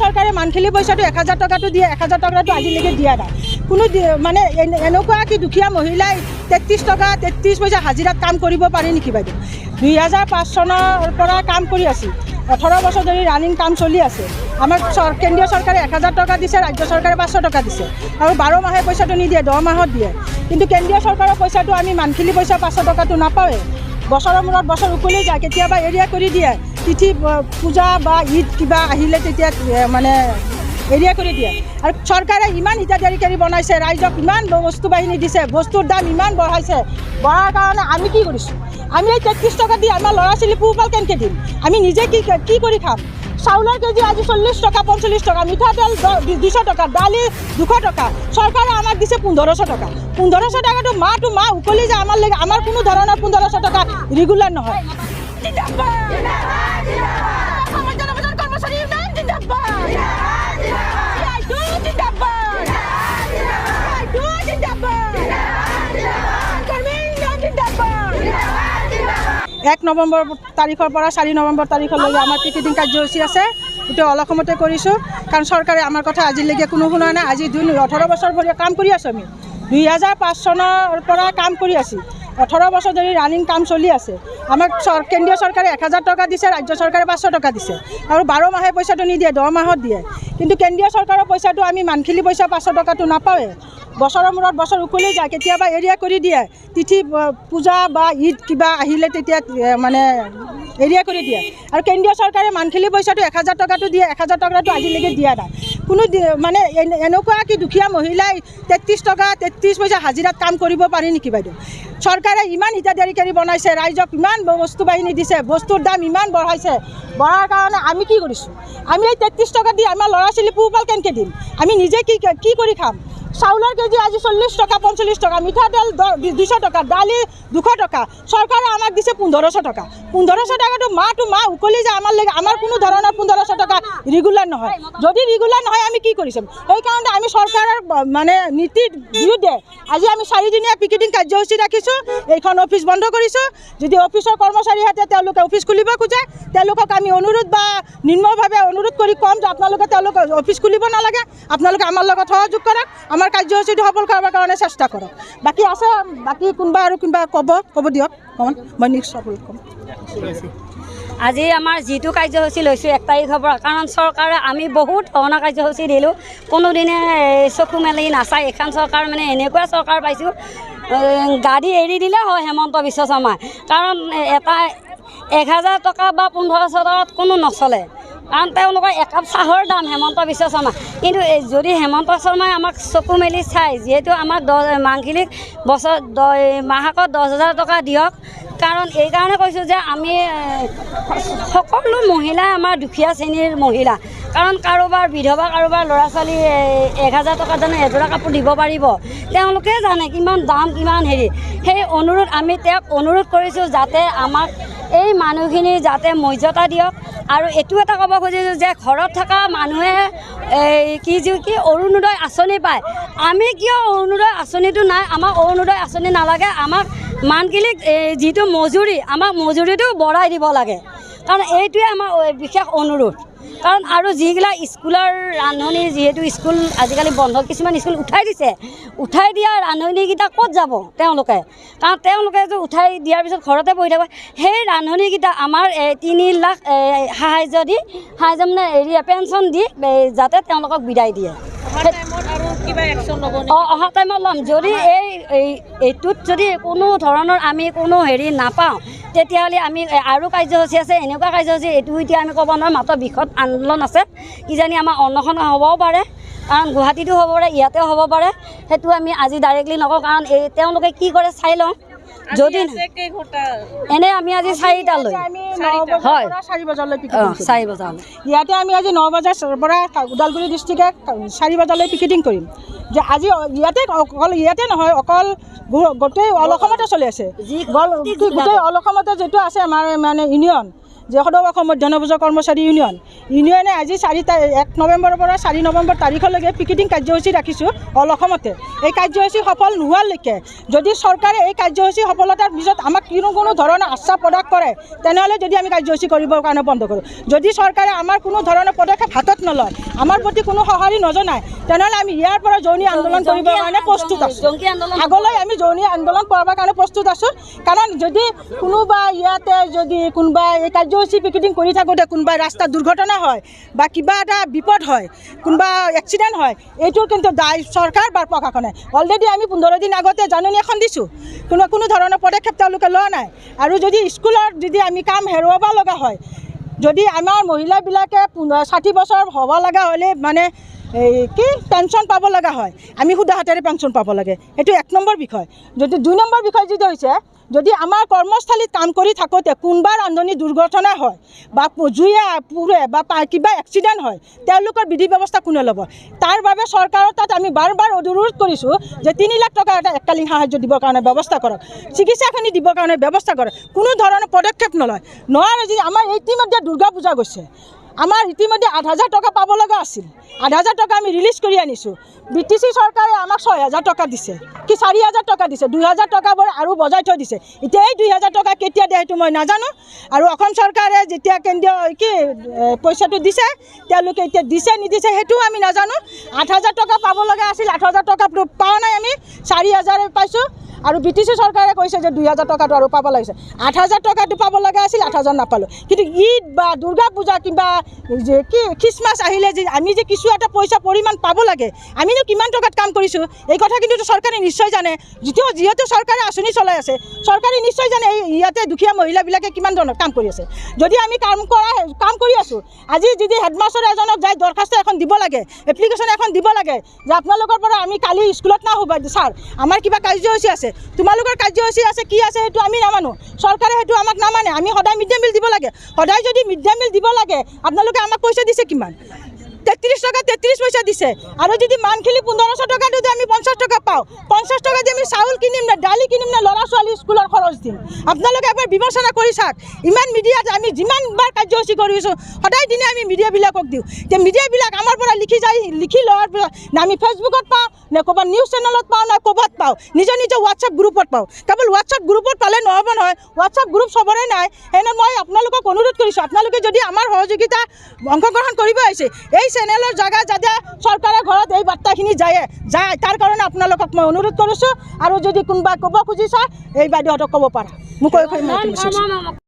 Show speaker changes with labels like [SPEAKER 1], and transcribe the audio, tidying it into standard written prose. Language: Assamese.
[SPEAKER 1] চৰকাৰে মান্থলি পইচাটো 1000 টকাটো দিয়ে, 1000 টকাটো আজিলৈকে দিয়া নাই। কোনো মানে এনেকুৱা কি দুখীয়া মহিলাই 33 টকা 33 পইচা হাজিৰাত কাম কৰিব পাৰি নেকি বাইদেউ? 2005 চনৰ পৰা কাম কৰি আছোঁ, 18 বছৰ ধৰি ৰানিং কাম চলি আছে। আমাৰ কেন্দ্ৰীয় চৰকাৰে 1000 টকা দিছে, ৰাজ্য চৰকাৰে 500 টকা দিছে আৰু 12 মাহে পইচাটো নিদিয়ে, 10 মাহত দিয়ে। কিন্তু কেন্দ্ৰীয় চৰকাৰৰ পইচাটো আমি মান্থলি পইচা 500 টকাটো নাপাওঁৱে। বছৰৰ মূৰত বছৰ উকলি যায়, কেতিয়াবা এৰিয়া কৰি দিয়ে। তিথি পূজা বা ঈদ কিবা আহিলে তেতিয়া মানে এৰিয়া কৰি দিয়ে। আৰু চৰকাৰে ইমান হিতাধিকাৰী বনাইছে, ৰাইজক ইমান বস্তু বাহিনী দিছে, বস্তুৰ দাম ইমান বঢ়াইছে। বঢ়াৰ কাৰণে আমি কি কৰিছোঁ? আমি এই 33 টকা দি আমাৰ ল'ৰা ছোৱালী পোহপাল কেনেকৈ দিম? আমি নিজে কি কৰি খাম? চাউলৰ কেজি আজি 40 টকা 45 টকা, মিঠাতেল 200 টকা, দালি 200 টকা। চৰকাৰে আমাক দিছে 1500 টকা। 1500 টকাটো মাহ উকলি যায় আমাৰ লাগে। আমাৰ কোনো ধৰণৰ 1500 টকা ৰেগুলাৰ নহয়। এক নৱেম্বৰ তাৰিখৰ পৰা 4 নৱেম্বৰ তাৰিখলৈকে আমাৰ পিকেটিং কাৰ্যসূচী আছে। এইটো অলসমতে কৰিছোঁ, কাৰণ চৰকাৰে আমাৰ কথা আজিলৈকে কোনো শুনা নাই। আজি 18 বছৰ ধৰি কাম কৰি আছোঁ আমি। 2005 চনৰ পৰা কাম কৰি আছোঁ, 18 বছৰ ধৰি ৰানিং কাম চলি আছে। আমাক কেন্দ্ৰীয় চৰকাৰে 1000 টকা দিছে, ৰাজ্য চৰকাৰে 500 টকা দিছে আৰু 12 মাহে পইচাটো নিদিয়ে, 10 মাহত দিয়ে। কিন্তু কেন্দ্ৰীয় চৰকাৰৰ পইচাটো আমি মান্থলি পইচা 500 টকাটো নাপাওঁৱে। বছৰৰ মূৰত বছৰ উকলি যায়, কেতিয়াবা এৰিয়া কৰি দিয়ে। তিথি পূজা বা ঈদ কিবা আহিলে তেতিয়া মানে এৰিয়া কৰি দিয়ে। আৰু কেন্দ্ৰীয় চৰকাৰে মান্থলি পইচাটো 1000 টকাটো দিয়ে, 1000 টকাটো আজিলৈকে দিয়া নাই। কোনো মানে এনেকুৱা কি দুখীয়া মহিলাই 33 টকা 33 পইচা হাজিৰাত কাম কৰিব পাৰি নেকি বাইদেউ? চৰকাৰে ইমান হিতাধিকাৰী বনাইছে, ৰাইজক ইমান বস্তু বাহিনী দিছে, বস্তুৰ দাম ইমান বঢ়াইছে। বঢ়াৰ কাৰণে আমি কি কৰিছোঁ? আমি এই 33 টকা দি আমাৰ ল'ৰা ছোৱালী পোহপাল কেনেকৈ দিম? আমি নিজে কি কৰি খাম? চাউলৰ কেজি আজি 40 টকা 45 টকা, মিঠাতেল 200 টকা, দালি 200 টকা। চৰকাৰে আমাক দিছে 1500 টকা। 1500 টকাটো মাহ উকলি যায় আমাৰ লাগে। আমাৰ কোনো ধৰণৰ 1500 টকা ৰেগুলাৰ নহয়। যদি ৰেগুলাৰ নহয় আমি কি কৰিছোঁ? সেইকাৰণে আমি চৰকাৰৰ মানে নীতিৰ বিৰুদ্ধে আজি আমি 4 দিনীয়া পিকেটিং কাৰ্যসূচী ৰাখিছোঁ। এইখন অফিচ বন্ধ কৰিছোঁ। যদি অফিচৰ কৰ্মচাৰীহঁতে তেওঁলোকে অফিচ খুলিব খোজে, তেওঁলোকক আমি অনুৰোধ বা নিম্নভাৱে অনুৰোধ কৰি ক'ম যে আপোনালোকে তেওঁলোকে অফিচ খুলিব নালাগে, আপোনালোকে আমাৰ লগত সহযোগ কৰক, আমাৰ কাৰ্যসূচীটো সফল কৰাৰ কাৰণে চেষ্টা কৰক। বাকী আছে, বাকী কোনোবা আৰু কোনোবা ক'ব দিয়ক, মই নিশ্চয় ক'ম।
[SPEAKER 2] আজি আমাৰ যিটো কাৰ্যসূচী লৈছোঁ 1 তাৰিখৰ পৰা, কাৰণ চৰকাৰে আমি বহুত ধৰণৰ কাৰ্যসূচী দিলোঁ, কোনোদিনে চকু মেলি নাচায়। এখন চৰকাৰ মানে এনেকুৱা চৰকাৰ পাইছোঁ, গাড়ী এৰি দিলে হয় হেমন্ত বিশ্ব শৰ্মাই, কাৰণ এটা 1000 টকা বা 1500 টকাত কোনো নচলে। কাৰণ তেওঁলোকৰ একাপ চাহৰ দাম হেমন্ত বিশ্ব শৰ্মা। কিন্তু যদি হেমন্ত শৰ্মাই আমাক চকু মেলি চাই, যিহেতু আমাক মান্থলি মাহেকত 10,000 টকা দিয়ক। কাৰণ এইকাৰণে কৈছোঁ যে আমি সকলো মহিলাই আমাৰ দুখীয়া শ্ৰেণীৰ মহিলা, কাৰণ কাৰোবাৰ বিধৱা, কাৰোবাৰ ল'ৰা ছোৱালী 1000 টকাত জানো এযোৰা কাপোৰ দিব পাৰিব? তেওঁলোকে জানে কিমান দাম, কিমান হেৰি। সেই অনুৰোধ আমি তেওঁক অনুৰোধ কৰিছোঁ যাতে আমাক এই মানুহখিনি যাতে মৰ্যাদা দিয়ক। আৰু এইটো এটা ক'ব খুজিছোঁ যে ঘৰত থকা মানুহে কি অৰুণোদয় আঁচনি পায়। আমি কিয় অৰুণোদয় আঁচনিটো নাই? আমাক অৰুণোদয় আঁচনি নালাগে। আমাক মান্থলি যিটো মজুৰি, আমাক মজুৰিটো বঢ়াই দিব লাগে। কাৰণ এইটোৱে আমাৰ বিশেষ অনুৰোধ। কাৰণ আৰু যিগিলা স্কুলৰ ৰান্ধনি, যিহেতু স্কুল আজিকালি বন্ধ, কিছুমান স্কুল উঠাই দিছে, উঠাই দিয়া ৰান্ধনিকেইটা ক'ত যাব তেওঁলোকে? কাৰণ তেওঁলোকে যে উঠাই দিয়াৰ পিছত ঘৰতে বহি থাকে। সেই ৰান্ধনিকেইটা আমাৰ 3 লাখ সাহাৰ্য মানে পেঞ্চন দি যাতে তেওঁলোকক বিদায় দিয়ে। অহা টাইমত ল'ম। যদি এইটোত যদি কোনো ধৰণৰ আমি কোনো হেৰি নাপাওঁ, তেতিয়াহ'লে আমি আৰু কাৰ্যসূচী আছে, এনেকুৱা কাৰ্যসূচী। এইটো এতিয়া আমি ক'ব নোৱাৰোঁ, মাত্ৰ বৃহৎ আন্দোলন আছে। কিজানি আমাৰ অন্নখন হ'বও পাৰে, কাৰণ গুৱাহাটীতো হ'ব পাৰে, ইয়াতেও হ'ব পাৰে। সেইটো আমি আজি ডাইৰেক্টলি নকওঁ, কাৰণ তেওঁলোকে কি কৰে চাই লওঁ। যদি এনে আমি আজি 4টালৈ, হয়
[SPEAKER 1] 4 বজালৈ
[SPEAKER 2] 4 বজালৈ
[SPEAKER 1] ইয়াতে আমি আজি 9 বজাৰ পৰা ওদালগুৰি ডিষ্ট্ৰিক্টে 4 বজালৈ পিকেটিং কৰিম। যে আজি ইয়াতে নহয়, অকল গোটেই অল অসমতে চলি আছে। গোটেই অল অসমতে যিটো আছে আমাৰ মানে ইউনিয়ন, যে সদৌ অসম মধ্যাহ্নভোজী কৰ্মচাৰী ইউনিয়নে আজি 1 নৱেম্বৰৰ পৰা 4 নৱেম্বৰ তাৰিখলৈকে পিকেটিং কাৰ্যসূচী ৰাখিছোঁ অল অসমতে। এই কাৰ্যসূচী সফল নোহোৱালৈকে যদি চৰকাৰে এই কাৰ্যসূচী সফলতাৰ পিছত আমাক কোনো ধৰণৰ আশ্বাস প্ৰদান কৰে, তেনেহ'লে যদি আমি কাৰ্যসূচী কৰিবৰ কাৰণে বন্ধ কৰোঁ। যদি চৰকাৰে আমাৰ কোনো ধৰণৰ পদক্ষেপ হাতত নলয়, আমাৰ প্ৰতি কোনো সঁহাৰি নজনায়, তেনেহ'লে আমি ইয়াৰ পৰা যৌনী আন্দোলন কৰিবৰ কাৰণে প্ৰস্তুত আছোঁ। আগলৈ আমি যৌনী আন্দোলন কৰাৰ কাৰণে প্ৰস্তুত আছোঁ। কাৰণ যদি কোনোবা ইয়াতে যদি কোনোবা এই কাৰ্যসূচী পিকেটিং কৰি থাকোঁতে কোনোবা ৰাস্তাত দুৰ্ঘটনা হয় বা কিবা এটা বিপদ হয়, কোনোবা এক্সিডেণ্ট হয়, এইটোৰ কিন্তু দায় চৰকাৰ বা প্ৰশাসনে। অলৰেডি আমি 15 দিন আগতে জাননী এখন দিছোঁ, কোনো ধৰণৰ পদক্ষেপ তেওঁলোকে লোৱা নাই। আৰু যদি স্কুলত যদি আমি কাম হেৰুৱাব লগা হয়, যদি আমাৰ মহিলাবিলাকে 60 বছৰ হ'ব লগা হ'লে মানে পেঞ্চন পাব লগা হয়, আমি সুদা হাতেৰে পেঞ্চন পাব লাগে। এইটো 1 নম্বৰ বিষয়। যদি 2 নম্বৰ বিষয় যিটো হৈছে, যদি আমাৰ কৰ্মস্থলীত কাম কৰি থাকোঁতে কোনোবা ৰান্ধনী দুৰ্ঘটনা হয় বা জুয়ে পুৰে বা কিবা এক্সিডেণ্ট হয়, তেওঁলোকৰ বিধি ব্যৱস্থা কোনে ল'ব? তাৰ বাবে চৰকাৰৰ তাত আমি বাৰ অনুৰোধ কৰিছোঁ যে 3 লাখ টকা এটা এককালীন সাহায্য দিবৰ কাৰণে ব্যৱস্থা কৰক, চিকিৎসাখিনি দিবৰ কাৰণে ব্যৱস্থা কৰক। কোনো ধৰণৰ পদক্ষেপ নলয়। নোৱাৰে যদি আমাৰ ইতিমধ্যে দুৰ্গা পূজা গৈছে, আমাৰ ইতিমধ্যে 8,000 টকা পাব লগা আছিল। 8,000 টকা আমি ৰিলিজ কৰি আনিছোঁ। BTC চৰকাৰে আমাক 6,000 টকা দিছে, কি 4,000 টকা দিছে, 2,000 টকাবোৰ আৰু বজাই থৈ দিছে। এতিয়া এই 2,000 টকা কেতিয়া দিয়ে সেইটো মই নাজানো। আৰু অসম চৰকাৰে যেতিয়া কেন্দ্ৰীয় পইচাটো দিছে, তেওঁলোকে এতিয়া দিছে নিদিছে সেইটোও আমি নাজানো। 8,000 টকা পাব লগা আছিল, 8,000 টকা পোৱা নাই, আমি 4,000 পাইছোঁ। আৰু BTC চৰকাৰে কৈছে যে 2,000 টকাটো আৰু পাব লাগিছে। 8,000 টকাটো পাব লগা আছিল, 8,000 নাপালোঁ। কিন্তু ঈদ বা দুৰ্গা পূজা কিবা যে খ্ৰীষ্টমাছ আহিলে যে আমি যে কিছু এটা পইচা পৰিমাণ পাব লাগে, আমিনো কিমান টকাত কাম কৰিছোঁ এই কথা কিন্তু চৰকাৰে নিশ্চয় জানে। যিহেতু চৰকাৰে আঁচনি চলাই আছে, চৰকাৰে নিশ্চয় জানে এই ইয়াতে দুখীয়া মহিলাবিলাকে কিমান ধৰণৰ কাম কৰি আছে। যদি আমি কাম কৰি আছোঁ, আজি যদি হেডমাষ্টাৰ এজনক যাই দৰখাস্ত এখন দিব লাগে, এপ্লিকেশ্যন এখন দিব লাগে যে আপোনালোকৰ পৰা আমি কালি স্কুলত নাহোঁ ছাৰ, আমাৰ কিবা কাৰ্যসূচী আছে, তোমালোকৰ কাৰ্যসূচী আছে, কি আছে সেইটো আমি নামানো। চৰকাৰে সেইটো আমাক নামানে। আমি সদায় মিড ডে মিল দিব লাগে। সদায় যদি মিড ডে মিল দিব লাগে, আপোনালোকে আমাক পইচা দিছে কিমান? 33 টকা 33 পইচা দিছে। আৰু যদি মান্থলি 1500 টকা যদি আমি 50 টকা পাওঁ, 50 টকা দি আমি চাউল কিনিম নে, দালি কিনিম নে, ল'ৰা ছোৱালী স্কুলৰ খৰচ দিম? আপোনালোকে এবাৰ বিবেচনা কৰি চাওক। ইমান মিডিয়াত আমি যিমানবাৰ কাৰ্যসূচী কৰিছোঁ, সদায় দিনে আমি মিডিয়াবিলাকক দিওঁ। এতিয়া মিডিয়াবিলাক আমাৰ পৰা লিখি লোৱাৰ পিছত না আমি ফেচবুকত পাওঁ, নে ক'ৰবাত নিউজ চেনেলত পাওঁ, না ক'ৰবাত পাওঁ, নিজৰ হোৱাটছআপ গ্ৰুপত পাওঁ। কেৱল হোৱাটছআপ গ্ৰুপত পালে নহ'ব নহয়, হোৱাটছআপ গ্ৰুপ চবৰে নাই। সেনে মই আপোনালোকক অনুৰোধ কৰিছোঁ, আপোনালোকে যদি আমাৰ সহযোগিতা অংশগ্ৰহণ কৰিব আহিছে, এই চেনেলৰ জেগা যাতে চৰকাৰৰ ঘৰত এই বাৰ্তাখিনি যায়, তাৰ কাৰণে আপোনালোকক মই অনুৰোধ কৰিছোঁ। আৰু যদি কোনোবাই ক'ব খুজিছা, এই বাইদেউহঁতক ক'ব পাৰা, মোক কৈ